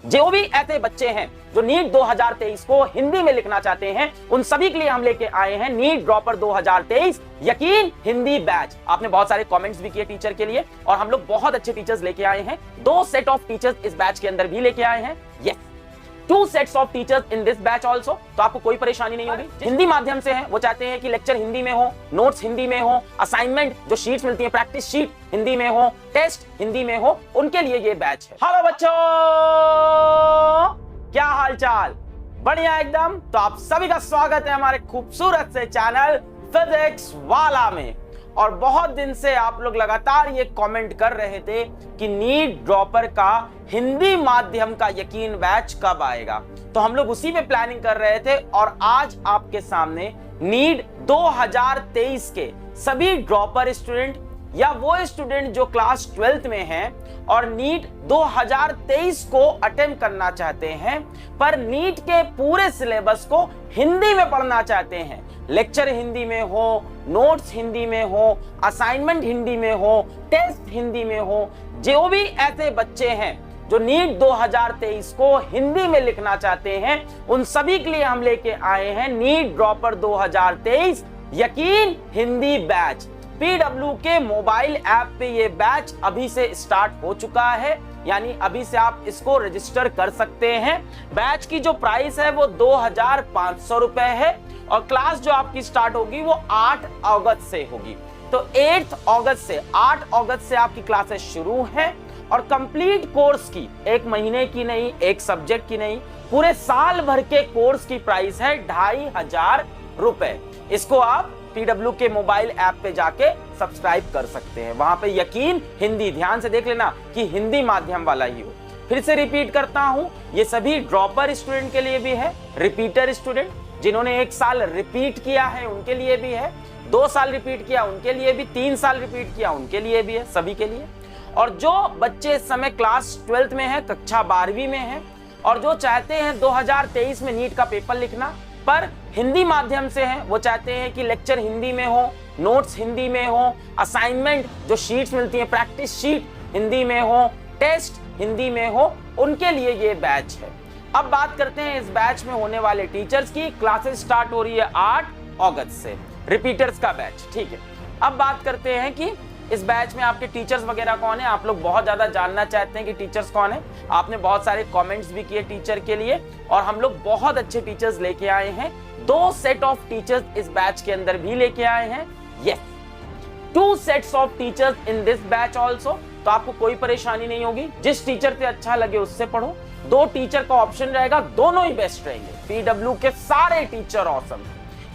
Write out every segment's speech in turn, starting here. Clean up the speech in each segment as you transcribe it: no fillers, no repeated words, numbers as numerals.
जो भी ऐसे बच्चे हैं जो नीट 2023 को हिंदी में लिखना चाहते हैं, उन सभी के लिए हम लेके आए हैं नीट ड्रॉपर 2023 यकीन हिंदी बैच। आपने बहुत सारे कमेंट्स भी किए टीचर के लिए और हम लोग बहुत अच्छे टीचर्स लेके आए हैं। 2 सेट ऑफ टीचर्स इस बैच के अंदर भी लेके आए हैं। Yes, 2 sets of teachers in this batch also. तो आपको कोई परेशानी नहीं होगी। हिंदी माध्यम से हैं, वो चाहते हैं कि लेक्चर हिंदी में हो, नोट्स हिंदी में हो, असाइनमेंट जो शीट्स मिलती हैं प्रैक्टिस शीट हिंदी में हो, टेस्ट हिंदी में हो, उनके लिए ये बैच है। हेलो बच्चों, क्या हालचाल? बढ़िया एकदम। तो आप सभी का स्वागत है हमारे खूबसूरत से चैनल फिजिक्स वाला में। और बहुत दिन से आप लोग लगातार ये कमेंट कर रहे थे कि नीट ड्रॉपर का हिंदी माध्यम का यकीन बैच कब आएगा, तो हम लोग उसी पे प्लानिंग कर रहे थे। और आज आपके सामने नीट 2023 के सभी ड्रॉपर स्टूडेंट या वो स्टूडेंट जो क्लास 12th में हैं और नीट 2023 को अटेम्प्ट करना चाहते हैं पर नीट के पूरे सिलेबस को हिंदी में पढ़ना चाहते हैं, लेक्चर हिंदी में हो, नोट्स हिंदी में हो, असाइनमेंट हिंदी में हो, टेस्ट हिंदी में हो, जो भी ऐसे बच्चे हैं जो नीट 2023 को हिंदी में लिखना चाहते हैं, उन सभी के लिए हम लेके आए हैं नीट ड्रॉपर 2023 यकीन हिंदी बैच। पीडब्ल्यू के मोबाइल ऐप पे ये बैच अभी से स्टार्ट हो चुका है, यानी अभी से आप इसको रजिस्टर कर सकते हैं। बैच की जो प्राइस है वो 2500 रुपए है और क्लास जो आपकी स्टार्ट होगी वो 8 अगस्त से होगी। तो 8 अगस्त से 8 अगस्त से आपकी क्लासेस शुरू हैं और कंप्लीट कोर्स की, एक महीने की नहीं, एक सब्जेक्ट की नहीं, पूरे साल भर के कोर्स की प्राइस है 2500 रुपए। इसको आप पीडब्ल्यू के मोबाइल ऐप पे जाके सब्सक्राइब कर सकते हैं। वहां पे यकीन हिंदी, ध्यान से देख लेना कि हिंदी माध्यम वाला ही हो। फिर से रिपीट करता हूं, ये सभी ड्रॉपर स्टूडेंट के लिए भी है, रिपीटर स्टूडेंट जिन्होंने 1 साल रिपीट किया है उनके लिए भी है, 2 साल रिपीट किया उनके लिए भी, 3 साल रिपीट किया उनके लिए भी है, सभी के लिए। और जो बच्चे इस समय क्लास 12th में है, कक्षा 12वीं में है और जो चाहते हैं 2023 में नीट का पेपर लिखना पर हिंदी माध्यम से हैं, वो चाहते हैं कि लेक्चर हिंदी में हो, नोट्स हिंदी में हो, असाइनमेंट जो शीट्स मिलती हैं प्रैक्टिस शीट हिंदी में हो, टेस्ट हिंदी में हो, उनके लिए ये बैच है। अब बात करते हैं इस बैच में होने वाले टीचर्स की। क्लासेस स्टार्ट हो रही है 8 अगस्त से, रिपीटर्स का बैच, ठीक है। अब बात करते हैं कि इस बैच में आपके टीचर्स वगैरह कौन है। आप लोग बहुत ज्यादा जानना चाहते हैं कि टीचर्स कौन है। आपने बहुत सारे कमेंट्स भी किए टीचर के लिए और हम लोग बहुत अच्छे टीचर्स लेके आए हैं। 2 सेट ऑफ टीचर्स इस बैच के अंदर भी लेके आए हैं। Yes, 2 sets of teachers in this batch also. तो आपको कोई परेशानी नहीं होगी, जिस टीचर से अच्छा लगे उससे पढ़ो। 2 टीचर का ऑप्शन रहेगा, दोनों ही बेस्ट रहेंगे। पीडब्ल्यू के सारे टीचर ऑसम,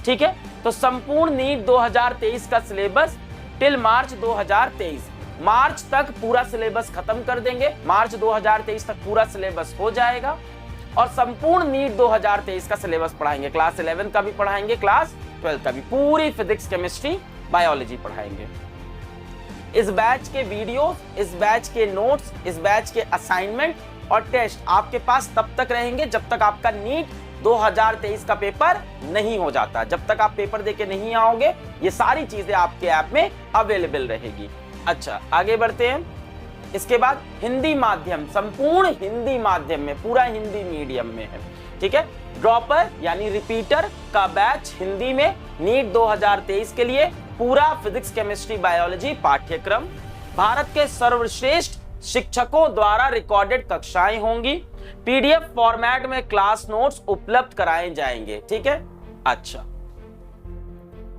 ठीक है। तो संपूर्ण नीट 2023 का सिलेबस टिल मार्च 2023, मार्च तक पूरा सिलेबस खत्म कर देंगे। मार्च 2023 तक पूरा सिलेबस हो जाएगा और संपूर्ण नीट 2023 का सिलेबस पढ़ाएंगे। क्लास 11 का भी पढ़ाएंगे, क्लास 12 का भी, पूरी फिजिक्स, केमिस्ट्री, बायोलॉजी पढ़ाएंगे। इस बैच के वीडियोस, इस बैच के नोट्स, इस बैच के असाइनमेंट और टेस्ट आपके पास तब तक रहेंगे जब तक आपका नीट 2023 का पेपर नहीं हो जाता। जब तक आप पेपर देके नहीं आओगे ये सारी चीजें आपके ऐप में अवेलेबल रहेगी। अच्छा, आगे बढ़ते हैं। इसके बाद हिंदी माध्यम, संपूर्ण हिंदी माध्यम में, पूरा हिंदी मीडियम में है, ठीक है। ड्रॉपर यानी रिपीटर का बैच हिंदी में नीट 2023 के लिए पूरा फिजिक्स, केमिस्ट्री, बायोलॉजी पाठ्यक्रम। भारत के सर्वश्रेष्ठ शिक्षकों द्वारा रिकॉर्डेड कक्षाएं होंगी। पीडीएफ फॉर्मेट में क्लास नोट्स उपलब्ध कराए जाएंगे, ठीक है। अच्छा,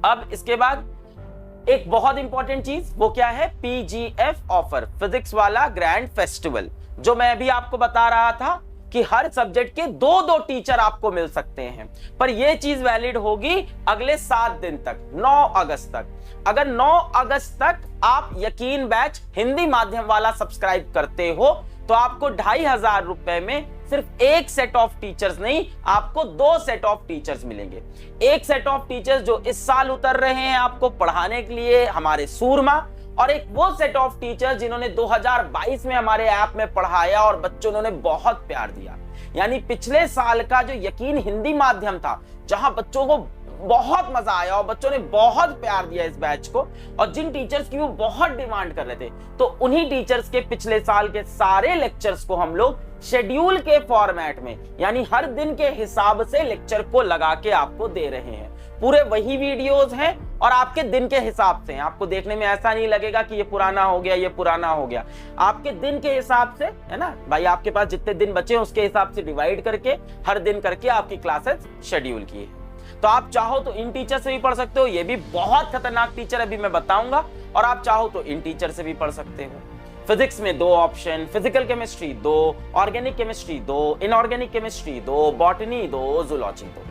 अब इसके बाद एक बहुत इंपॉर्टेंट चीज, वो क्या है? पीजीएफ ऑफर, फिजिक्स वाला ग्रैंड फेस्टिवल, जो मैं अभी आपको बता रहा था कि हर सब्जेक्ट के 2-2 टीचर आपको मिल सकते हैं। पर यह चीज वैलिड होगी अगले 7 दिन तक, 9 अगस्त तक। अगर 9 अगस्त तक आप यकीन बैच हिंदी माध्यम वाला सब्सक्राइब करते हो तो आपको 2500 रुपए में सिर्फ 1 सेट ऑफ टीचर्स नहीं, आपको 2 सेट ऑफ टीचर्स मिलेंगे। 1 सेट ऑफ टीचर्स जो इस साल उतर रहे हैं आपको पढ़ाने के लिए, हमारे सूरमा, और एक वो सेट ऑफ टीचर्स जिन्होंने 2022 में हमारे ऐप में पढ़ाया और बच्चों ने बहुत प्यार दिया। यानी पिछले साल का जो यकीन हिंदी माध्यम था, जहां बच्चों को बहुत मजा आया और बच्चों ने बहुत प्यार दिया इस बैच को, और जिन टीचर्स की वो बहुत डिमांड कर रहे थे, तो उन्हीं टीचर्स के पिछले साल के सारे लेक्चर्स को हम लोग शेड्यूल के फॉर्मेट में, यानी हर दिन के हिसाब से लेक्चर को लगा के आपको दे रहे हैं। पूरे वही वीडियोस हैं और आपके दिन के हिसाब से हैं। आपको देखने में ऐसा नहीं लगेगा कि ये पुराना हो गया, ये पुराना हो गया। आपके दिन के हिसाब से, है ना भाई, आपके पास जितने दिन बचे उसके हिसाब से डिवाइड करके हर दिन करके आपकी क्लासेस शेड्यूल की है। तो आप चाहो तो इन टीचर से भी पढ़ सकते हो, ये भी बहुत खतरनाक टीचर अभी मैं बताऊंगा, और आप चाहो तो इन टीचर से भी पढ़ सकते हो। फिजिक्स में 2 option, physical chemistry 2, organic chemistry 2, inorganic chemistry 2, botany 2, zoology 2।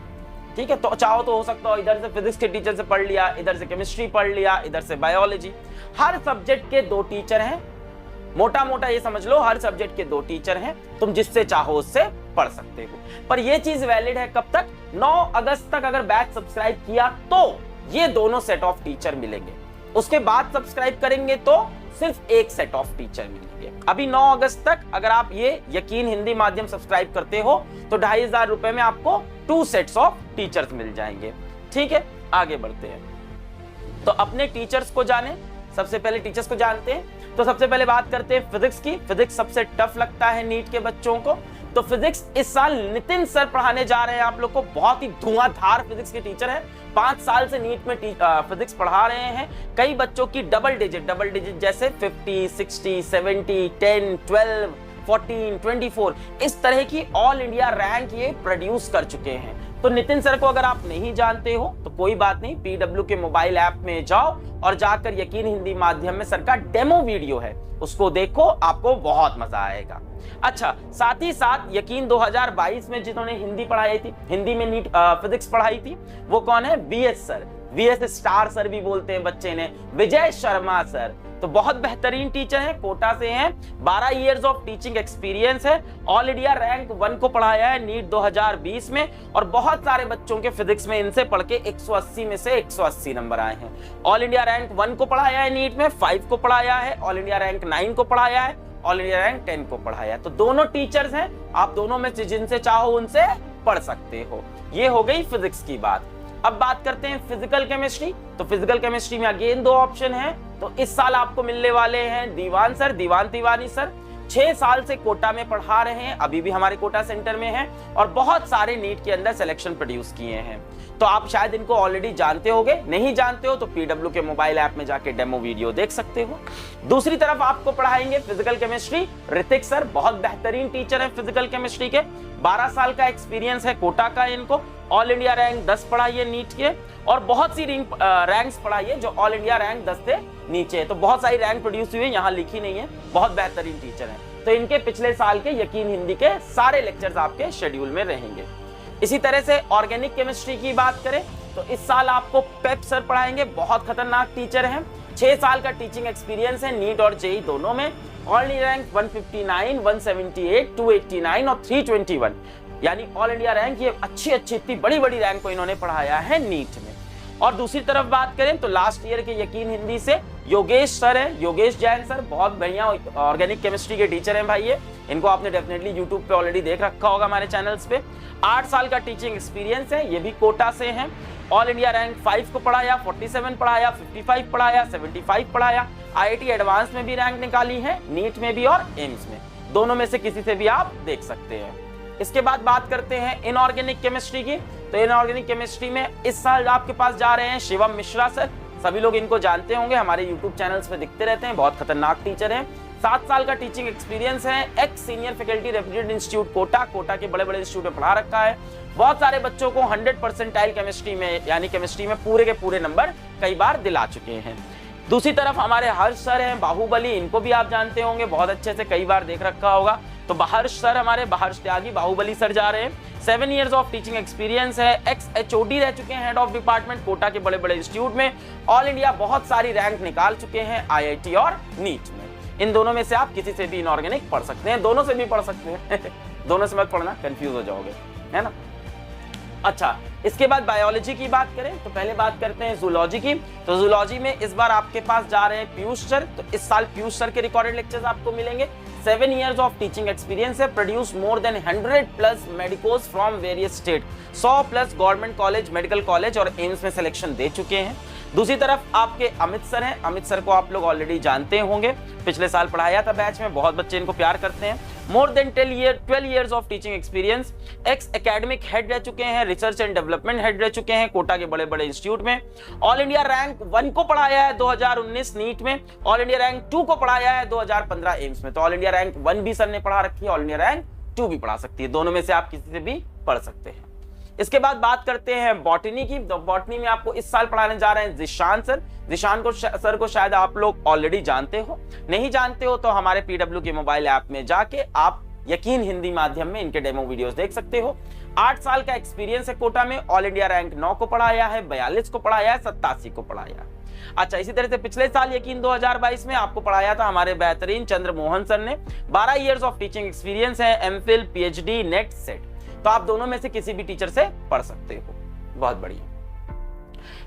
ठीक है, तो चाहो तो हो सकता हो इधर से फिजिक्स के टीचर से पढ़ लिया, इधर से केमिस्ट्री पढ़ लिया, इधर से बायोलॉजी। हर सब्जेक्ट के 2 टीचर हैं, मोटा मोटा ये समझ लो, हर सब्जेक्ट के 2 टीचर हैं, तुम जिससे चाहो उससे पढ़ सकते हो। पर ये चीज वैलिड है कब तक? 9 अगस्त तक अगर बैच सब्सक्राइब किया तो ये दोनों सेट ऑफ टीचर मिलेंगे। उसके बाद सब्सक्राइब करेंगे तो सिर्फ एक सेट ऑफ टीचर मिलेंगे। अभी 9 अगस्त तक अगर आप ये यकीन हिंदी माध्यम सब्सक्राइब करते हो तो 2500 रुपए में आपको 2 सेट्स ऑफ टीचर्स मिल जाएंगे। ठीक है, आगे बढ़ते हैं। तो अपने टीचर्स को जाने, सबसे पहले टीचर्स को जानते हैं। तो सबसे पहले बात करते हैं फिजिक्स की। फिजिक्स सबसे टफ लगता है नीट के बच्चों को, तो फिजिक्स इस साल नितिन सर पढ़ाने जा रहे हैं आप लोग को। बहुत ही धुआंधार फिजिक्स के टीचर हैं, 5 साल से नीट में फिजिक्स पढ़ा रहे हैं। कई बच्चों की डबल डिजिट जैसे 50, 60, 70, 10, 12, 14, 24 इस तरह की ऑल इंडिया रैंक ये प्रोड्यूस कर चुके हैं। तो नितिन सर को अगर आप नहीं जानते हो तो कोई बात नहीं, PW के मोबाइल ऐप में जाओ और जाकर यकीन हिंदी माध्यम में सर का डेमो वीडियो है, उसको देखो, आपको बहुत मजा आएगा। अच्छा, साथ ही साथ यकीन 2022 में जिन्होंने हिंदी पढ़ाई थी, हिंदी में नीट फिजिक्स पढ़ाई थी, वो कौन है? VS sir, VS star sir भी बोलते हैं बच्चे ने, विजय शर्मा सर। तो बहुत बेहतरीन टीचर हैं, कोटा से हैं, 12 इयर्स ऑफ टीचिंग एक्सपीरियंस है, ऑल इंडिया रैंक 1 को पढ़ाया है नीट 2020 में, और बहुत सारे बच्चों के फिजिक्स में इनसे पढ़ के 180 में से 180 नंबर आए हैं। ऑल इंडिया रैंक 1 को पढ़ाया है नीट में, 5 को पढ़ाया है, ऑल इंडिया रैंक 9 को पढ़ाया है, ऑल इंडिया रैंक 10 को पढ़ाया है। तो दोनों टीचर्स हैं, आप दोनों में से जिनसे चाहो उनसे पढ़ सकते हो। ये हो गई फिजिक्स की बात। अब बात करते हैं फिजिकल केमिस्ट्री। तो फिजिकल केमिस्ट्री में अगेन 2 ऑप्शन हैं। तो इस साल आपको मिलने वाले हैं दीवान सर, दीवान तिवारी सर, 6 साल से कोटा में पढ़ा रहे हैं, अभी भी हमारे कोटा सेंटर में हैं, और बहुत सारे नीट के अंदर सिलेक्शन प्रोड्यूस किए हैं। तो आप शायद इनको ऑलरेडी जानते होंगे, नहीं जानते हो तो PW के मोबाइल ऐप में जाके डेमो वीडियो देख सकते हो। दूसरी तरफ आपको पढ़ाएंगे फिजिकल केमिस्ट्री ऋतिक सर, बहुत बेहतरीन टीचर है फिजिकल केमिस्ट्री के, 12 साल का एक्सपीरियंस है कोटा का इनको, ऑल इंडिया रैंक 10 पढ़ाई है नीट के, और बहुत सी रैंक्स पढ़ाई है जो ऑल इंडिया रैंक 10 से नीचे है। तो बहुत सारी रैंक प्रोड्यूस हुई है, यहाँ लिखी नहीं है, बहुत बेहतरीन टीचर है। तो इनके पिछले साल के यकीन हिंदी के सारे लेक्चर्स आपके शेड्यूल में रहेंगे। इसी तरह से ऑर्गेनिक केमिस्ट्री की बात करें तो इस साल आपको पेप सर पढ़ाएंगे, बहुत खतरनाक टीचर हैं, 6 साल का टीचिंग एक्सपीरियंस है नीट और जेई दोनों में, ऑल इंडिया रैंक 159, 178, 289 और 321, यानी ऑल इंडिया रैंक, ये अच्छी इतनी बड़ी रैंक को इन्होंने पढ़ाया है नीट में। और दूसरी तरफ बात करें तो लास्ट ईयर के यकीन हिंदी से योगेश सर है, योगेश जैन सर, बहुत बढ़िया ऑर्गेनिक केमिस्ट्री के टीचर हैं भाई ये, इनको आपने डेफिनेटली यूट्यूब पे ऑलरेडी देख रखा होगा हमारे चैनल्स पे। 8 साल का टीचिंग एक्सपीरियंस है, ये भी कोटा से हैं, ऑल इंडिया रैंक 5 को पढ़ाया, 47 पढ़ाया, 55 पढ़ाया, 75 पढ़ाया, IIT एडवांस में भी रैंक निकाली है, नीट में भी और एम्स में, दोनों में से किसी से भी आप देख सकते हैं। इसके बाद बात करते हैं इनऑर्गेनिक केमिस्ट्री की। तो इनऑर्गेनिक केमिस्ट्री में इस साल आपके पास जा रहे हैं शिवम मिश्रा सर, सभी लोग इनको जानते होंगे, हमारे यूट्यूब चैनल्स पे दिखते रहते हैं, बहुत खतरनाक टीचर हैं, 7 साल का टीचिंग एक्सपीरियंस है, ex senior faculty reputed institute Kota के बड़े इंस्टीट्यूट में पढ़ा रखा है, बहुत सारे बच्चों को 100% केमिस्ट्री में, यानी केमिस्ट्री में पूरे के पूरे नंबर कई बार दिला चुके हैं। दूसरी तरफ हमारे हर्ष सर हैं बाहुबली, इनको भी आप जानते होंगे, बहुत अच्छे से कई बार देख रखा होगा। तो हर्ष सर, हमारे हर्ष त्यागी बाहुबली सर जा रहे हैं, 7 इयर्स ऑफ टीचिंग एक्सपीरियंस है, एक्स HOD रह चुके हैं हेड ऑफ डिपार्टमेंट कोटा के बड़े इंस्टीट्यूट में, ऑल इंडिया बहुत सारी रैंक निकाल चुके हैं IIT और नीट में। इन दोनों में से आप किसी से भी इनऑर्गेनिक पढ़ सकते हैं, दोनों से भी पढ़ सकते हैं दोनों से मत पढ़ना, कंफ्यूज हो जाओगे, है ना। अच्छा, इसके बाद बायोलॉजी की बात करें तो पहले बात करते हैं जूलॉजी की। तो जूलॉजी में इस बार आपके पास जा रहे हैं पीयूष सर, तो इस साल पीयूष सर के रिकॉर्डेड लेक्चर्स आपको मिलेंगे, 7 years of teaching experience है, produced more than 100 plus medicos from various state, 100 plus government college, medical college और एम्स में सिलेक्शन दे चुके हैं। दूसरी तरफ आपके अमित सर हैं, अमित सर को आप लोग ऑलरेडी जानते होंगे, पिछले साल पढ़ाया था बैच में, बहुत बच्चे इनको प्यार करते हैं। More than 12 years of teaching experience, x academic head रह चुके हैं, रिसर्च एंड डेवलपमेंट हेड रह चुके हैं कोटा के बड़े बड़े इंस्टीट्यूट में। ऑल इंडिया रैंक 1 को पढ़ाया है 2019 नीट में, ऑल इंडिया रैंक 2 को पढ़ाया है 2015 एम्स में। तो ऑल इंडिया रैंक 1 भी सर ने पढ़ा रखी है, ऑल इंडिया रैंक 2 भी पढ़ा सकती है, दोनों में से आप किसी से भी पढ़ सकते हैं। इसके बाद बात करते हैं बॉटनी की। तो बॉटनी में आपको इस साल पढ़ाने जा रहे हैं जिशान सर। जिशान सर को शायद आप लोग ऑलरेडी जानते हो, नहीं जानते हो तो हमारे पीडब्ल्यू के मोबाइल ऐप में जाके आप यकीन हिंदी माध्यम में इनके डेमो वीडियोस देख सकते हो। 8 साल का एक्सपीरियंस है कोटा में, ऑल इंडिया रैंक 9 को पढ़ाया है, 42 को पढ़ाया है, 87 को पढ़ाया है। अच्छा, इसी तरह से पिछले साल यकीन 2022 में आपको पढ़ाया था हमारे बेहतरीन चंद्रमोहन सर ने। 12 इयर्स ऑफ टीचिंग एक्सपीरियंस है, एमफिल, पीएचडी, नेट, सेट। तो आप दोनों में से किसी भी टीचर से पढ़ सकते हो, बहुत बढ़िया।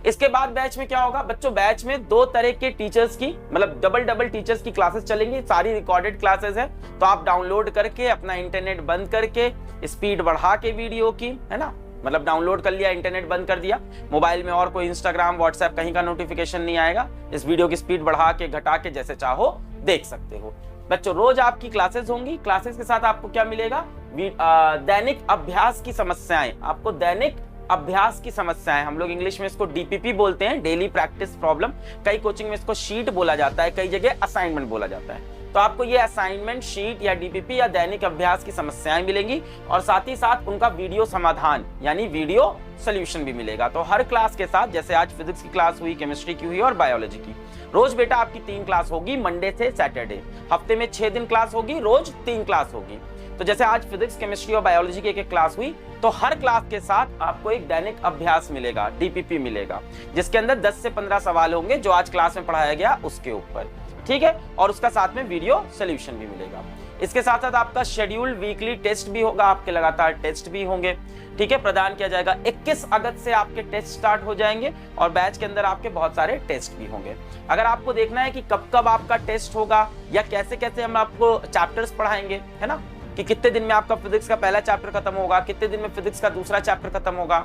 इसके बाद बैच में क्या होगा बच्चों, बैच में 2 तरह के टीचर्स की, मतलब डबल टीचर्स की क्लासेस चलेंगी, सारी रिकॉर्डेड क्लासेस है। तो आप डाउनलोड करके अपना इंटरनेट बंद करके स्पीड बढ़ा के वीडियो की, है ना, मतलब डाउनलोड कर लिया, इंटरनेट बंद कर दिया, मोबाइल में और कोई इंस्टाग्राम, व्हाट्सएप कहीं का नोटिफिकेशन नहीं आएगा, इस वीडियो की स्पीड बढ़ा के घटा के जैसे चाहो देख सकते हो। बच्चों रोज आपकी क्लासेस होंगी, क्लासेस के साथ आपको क्या मिलेगा, दैनिक अभ्यास की समस्याएं, आपको दैनिक अभ्यास की समस्याएं, हम लोग इंग्लिश में इसको डीपीपी बोलते हैं, डेली प्रैक्टिस प्रॉब्लम, कई कोचिंग में इसको शीट बोला जाता है, कई जगह असाइनमेंट बोला जाता है। तो आपको ये असाइनमेंट शीट या डीपीपी या दैनिक अभ्यास की समस्याएं मिलेंगी और साथ ही साथ उनका वीडियो समाधान यानी वीडियो सोल्यूशन भी मिलेगा। तो हर क्लास के साथ, जैसे आज फिजिक्स की क्लास हुई, केमिस्ट्री की हुई और बायोलॉजी की, रोज बेटा आपकी 3 क्लास होगी, मंडे से सैटरडे, हफ्ते में 6 दिन क्लास होगी, रोज 3 क्लास होगी। तो जैसे आज फिजिक्स, केमिस्ट्री और बायोलॉजी की एक क्लास हुई, तो हर क्लास के साथ आपको एक दैनिक अभ्यास मिलेगा, डीपीपी मिलेगा, जिसके अंदर 10 से 15 सवाल होंगे जो आज क्लास में पढ़ाया गया उसके ऊपर, ठीक है, और उसका साथ में वीडियो सोल्यूशन भी मिलेगा। इसके साथ साथ आपका शेड्यूल्ड वीकली टेस्ट भी होगा, आपके लगातार टेस्ट भी होंगे, ठीक है, प्रदान किया जाएगा। 21 अगस्त से आपके टेस्ट स्टार्ट हो जाएंगे और बैच के अंदर आपके बहुत सारे टेस्ट भी होंगे। अगर आपको देखना है कि कब कब आपका टेस्ट होगा या कैसे कैसे हम आपको चैप्टर्स पढ़ाएंगे, है ना, कि कितने दिन में आपका फिजिक्स का पहला चैप्टर खत्म होगा, कितने दिन में फिजिक्स का दूसरा चैप्टर खत्म होगा,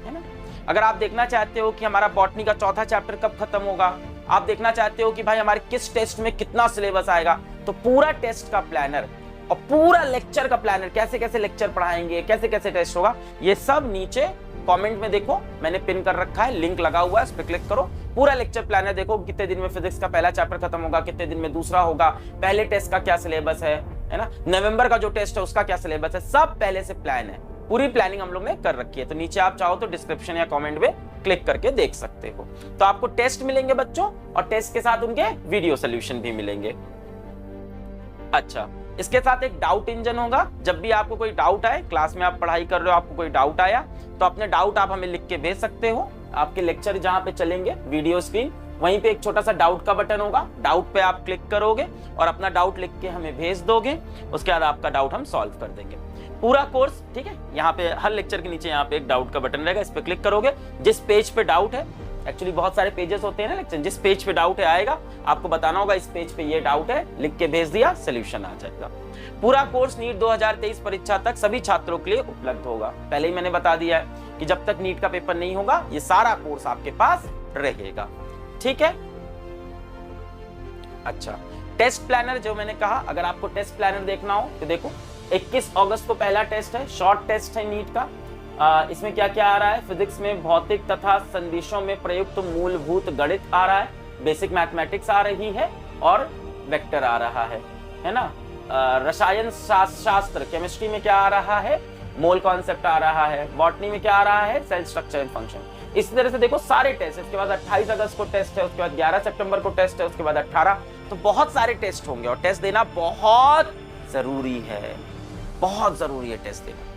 है ना। अगर आप देखना चाहते हो कि हमारा बॉटनी का चौथा चैप्टर कब खत्म होगा, आप देखना चाहते हो कि भाई हमारे किस टेस्ट में कितना सिलेबस आएगा, तो पूरा टेस्ट का प्लानर और पूरा लेक्चर का प्लानर, कैसे कैसे लेक्चर पढ़ाएंगे, कैसे कैसे टेस्ट होगा, ये सब नीचे कमेंट में देखो, मैंने पिन कर रखा है, लिंक लगा हुआ है, उस पर क्लिक करो, पूरा लेक्चर प्लानर देखो, कितने दिन में फिजिक्स का पहला चैप्टर खत्म होगा, कितने दिन में दूसरा होगा, पहले टेस्ट का क्या सिलेबस है ना, नवंबर का जो टेस्ट है उसका क्या सिलेबस है, सब पहले से प्लान है, पूरी प्लानिंग हम लोग ने कर रखी है। तो नीचे आप चाहो तो डिस्क्रिप्शन या कमेंट में क्लिक करके देख सकते हो। तो आपको टेस्ट मिलेंगे बच्चों और टेस्ट के साथ उनके वीडियो सोल्यूशन भी मिलेंगे। अच्छा, इसके साथ एक डाउट इंजन होगा, जब भी आपको कोई डाउट आए, क्लास में आप पढ़ाई कर रहे हो, आपको कोई डाउट आया तो अपने डाउट आप हमें लिख के भेज सकते हो। आपके लेक्चर जहां पे चलेंगे वीडियो स्क्रीन, वहीं पे एक छोटा सा डाउट का बटन होगा, डाउट पे आप क्लिक करोगे और अपना डाउट लिख के हमें भेज दोगे, उसके बाद आपका डाउट हम सॉल्व कर देंगे। पूरा कोर्स, ठीक है, यहाँ पे हर लेक्चर के नीचे यहाँ पे एक डाउट का बटन रहेगा, इस पे क्लिक करोगे, जिस पेज पे डाउट है, एक्चुअली बहुत सारे पेजेस होते हैं ना लेक्चर, जिस पेज पे डाउट है आएगा, आपको बताना होगा इस पेज पे ये डाउट है, लिख के भेज दिया, सोल्यूशन आ जाएगा। पूरा कोर्स नीट 2023 परीक्षा तक सभी छात्रों के लिए उपलब्ध होगा। पहले ही मैंने बता दिया है कि जब तक नीट का पेपर नहीं होगा ये सारा कोर्स आपके पास रहेगा, ठीक है। अच्छा, टेस्ट प्लानर जो मैंने कहा, अगर आपको टेस्ट प्लानर देखना हो तो देखो, 21 अगस्त को पहला टेस्ट है, शॉर्ट टेस्ट है नीट का। इसमें क्या क्या आ रहा है, फिजिक्स में भौतिक तथा संदेशों में प्रयुक्त मूलभूत गणित आ रहा है, बेसिक मैथमेटिक्स आ रही है और वेक्टर आ रहा है ना। रसायन शास्त्र, केमिस्ट्री में क्या आ रहा है, मोल कॉन्सेप्ट आ रहा है, बॉटनी में क्या आ रहा है, सेल स्ट्रक्चर एंड फंक्शन। इसी तरह से देखो सारे टेस्ट, इसके बाद 28 अगस्त को टेस्ट है, उसके बाद 11 सितंबर को टेस्ट है, उसके बाद 18, तो बहुत सारे टेस्ट होंगे और टेस्ट देना बहुत जरूरी है, बहुत जरूरी है टेस्ट देना।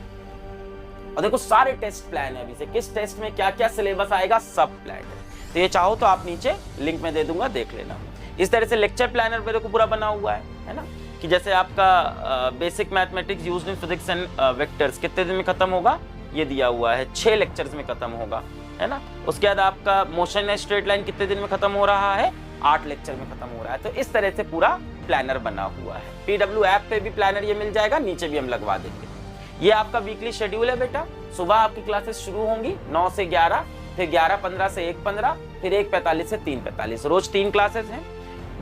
और देखो सारे टेस्ट प्लान है, अभी से किस टेस्ट में क्या क्या सिलेबस आएगा सब प्लान है। तो ये चाहो तो आप नीचे लिंक में दे दूंगा, देख लेना। इस तरह से लेक्चर प्लानर मेरे को पूरा बना हुआ है ना, कि जैसे आपका basic mathematics used in physics and vectors कितने दिन में खत्म होगा, ये दिया हुआ है, 6 लेक्चर्स में खत्म होगा, है ना। उसके बाद आपका मोशन एंड स्ट्रेट लाइन कितने दिन में खत्म हो रहा है, 8 लेक्चर में खत्म हो रहा है। तो इस तरह से पूरा प्लानर बना हुआ है। PW ऐप पे भी प्लानर ये मिल जाएगा, नीचे भी हम लगवा देंगे। ये आपका वीकली शेड्यूल है बेटा। सुबह आपकी क्लासेस शुरू होंगी 9 से 11, फिर 11:15 से 1:15, फिर 1:45 से 3:45। रोज 3 क्लासेस हैं।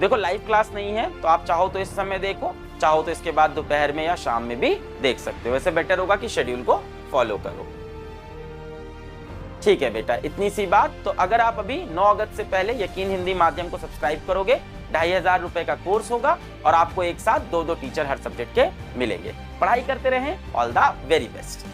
देखो लाइव क्लास नहीं है तो आप चाहो तो इस समय देखो, चाहो तो इसके बाद दोपहर में या शाम में भी देख सकते हो। वैसे बेटर होगा कि शेड्यूल को फॉलो करो। ठीक है बेटा, इतनी सी बात। तो अगर आप अभी 9 अगस्त से पहले यकीन हिंदी माध्यम को सब्सक्राइब करोगे, 2500 रुपए का कोर्स होगा और आपको एक साथ 2-2 टीचर हर सब्जेक्ट के मिलेंगे। पढ़ाई करते रहें। All the very best.